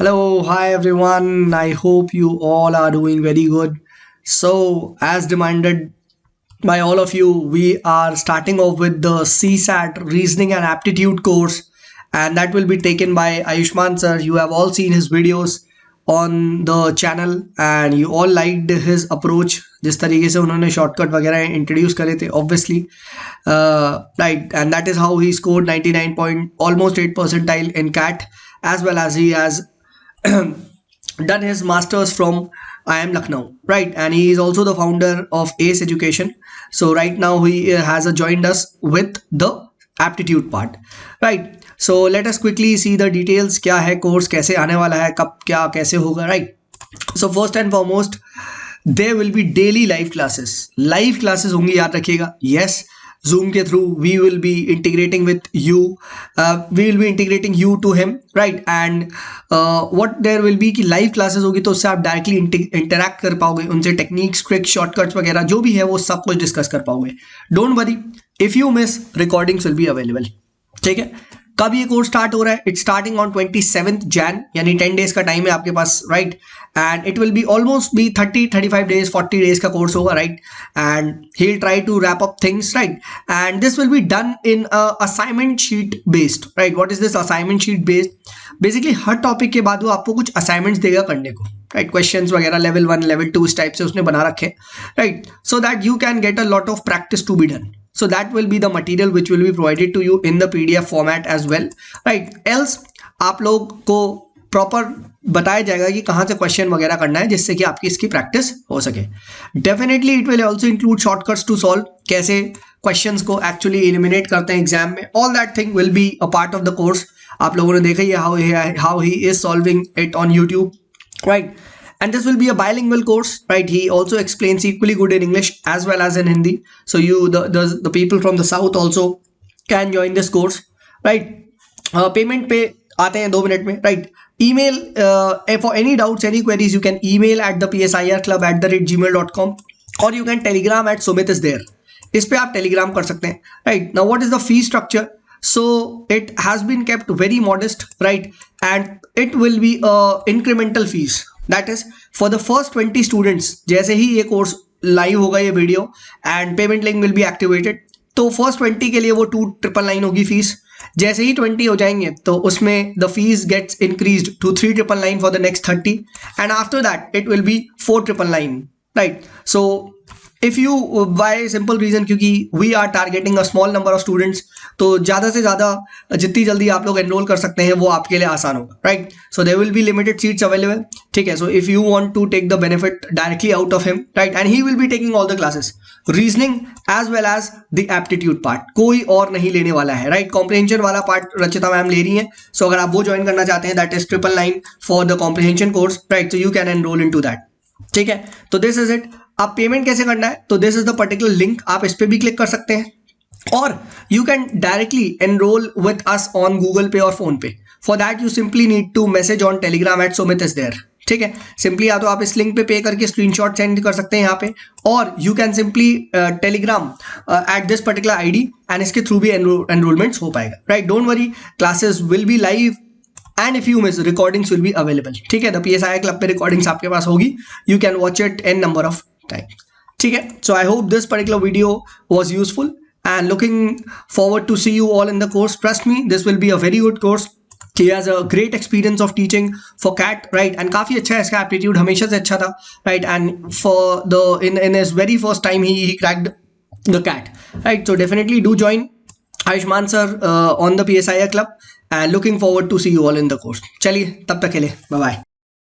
Hello, hi everyone. I hope you all are doing very good. So, as demanded by all of you, we are starting off with the CSAT Reasoning and Aptitude course, and that will be taken by Ayushman sir. You have all seen his videos on the channel, and you all liked his approach. जिस तरीके से उन्होंने shortcut वगैरह introduce करे थे obviously right, and that is how he scored 99 point almost 8 percentile in CAT, as well as he has done his masters from IIM Lucknow, right? And he is also the founder of ACE Education. So right now he has joined us with the aptitude part, right? So let us quickly see the details. क्या है course, कैसे आने वाला है, कब क्या कैसे होगा, right? So first and foremost, there will be daily live classes होंगी, याद रखिएगा. Yes, Zoom के through we will be integrating with you. We will be integrating you to him, right? And what there will be कि live classes होगी तो उससे आप directly interact कर पाओगे, उनसे techniques, tricks, shortcuts वगैरह जो भी है वो सब कुछ discuss कर पाओगे. Don't worry, if you miss, recordings will be available. ठीक है. कब ये कोर्स स्टार्ट हो रहा है? It's starting on 27th Jan, यानी 10 डेज का टाइम है आपके पास, right? And it will be almost be 30-35 days 40 days का कोर्स होगा, right? And he will try to wrap up things, right? And this will be done in assignment sheet based, right? What is this assignment sheet based? Basically हर topic के बाद वो आपको कुछ assignments देगा करने को, राइट? क्वेश्चंस वगैरह लेवल 1 लेवल 2 इस टाइप से उसने बना रखे, right? So that you can get a lot of practice to be done. So that will be the material which will be provided to you in the PDF format as well, right? Else आप लोग को proper बताया जाएगा कि कहाँ से question वगैरह करना है जिससे कि आपकी इसकी प्रैक्टिस हो सके. Definitely it will also include shortcuts to solve, कैसे क्वेश्चंस को एक्चुअली एलिमिनेट करते हैं एग्जाम में. All that thing will be a part of the course. आप लोगों ने देखा ही है how he is solving it on YouTube, right? And this will be a bilingual course, right? He also explains equally good in English as well as in Hindi. So you, the people from the south also can join this course, right? Payment पे आते हैं 2 minute में, right? Email for any doubts, any queries, you can email at the psirclub@gmail.com or you can telegram at Sumit is there. इस पे आप telegram कर सकते हैं, right? Now what is the fee structure? So it has been kept very modest, right? And it will be incremental fees. That is for the first 20 students. जैसे ही ये course live होगा ये video and payment link will be activated, तो first 20 के लिए वो 2,999 होगी fees. जैसे ही 20 हो जाएंगे तो उसमें the fees gets increased to 3,999 for the next 30 and after that it will be 4,999, right? So if you by simple reason, क्योंकि we are targeting a small number of students, तो ज़्यादा से ज़्यादा जितनी जल्दी आप लोग एनरोल कर सकते हैं वो आपके लिए आसान होगा, right? So there will be limited seats available, ठीक है? So if you want to take the benefit directly out of him, right? And he will be taking all the classes, reasoning as well as the aptitude part, कोई और नहीं लेने वाला है, right? Comprehension वाला part Rachita ma'am ले रही है. सो अगर आप वो ज्वाइन करना चाहते हैं, that is 999 for the comprehension course, right? So you can enrol in to that, ठीक है? तो दिस इज इट. आप पेमेंट कैसे करना है? तो this is the particular link, आप इस पे भी क्लिक कर सकते हैं और you can directly enrol with us on Google Pay और PhonePe. For that you simply need to message on Telegram at Sumit is there, ठीक है? सिंपली या तो आप इस लिंक पे करके स्क्रीनशॉट सेंड कर सकते हैं यहाँ पे, और you can simply Telegram at this particular ID and इसके थ्रू भी एनरोलमेंट्स हो पाएगा, right? Don't worry, classes will be live and if you miss, recordings will be available, ठीक है? The PSI क्लब पे recordings आपके पास होगी, you can watch it in number of time, ठीक है? So I hope this particular video was useful and looking forward to see you all in the course. Trust me, this will be a very good course. He has a great experience of teaching for CAT, right? And काफी अच्छा है इसका aptitude, हमेशा से अच्छा था, right? And for the in his very first time he cracked the CAT, right? So definitely do join Ayushman sir on the PSI club. And looking forward to see you all in the course. चलिए तब तक के लिए bye bye.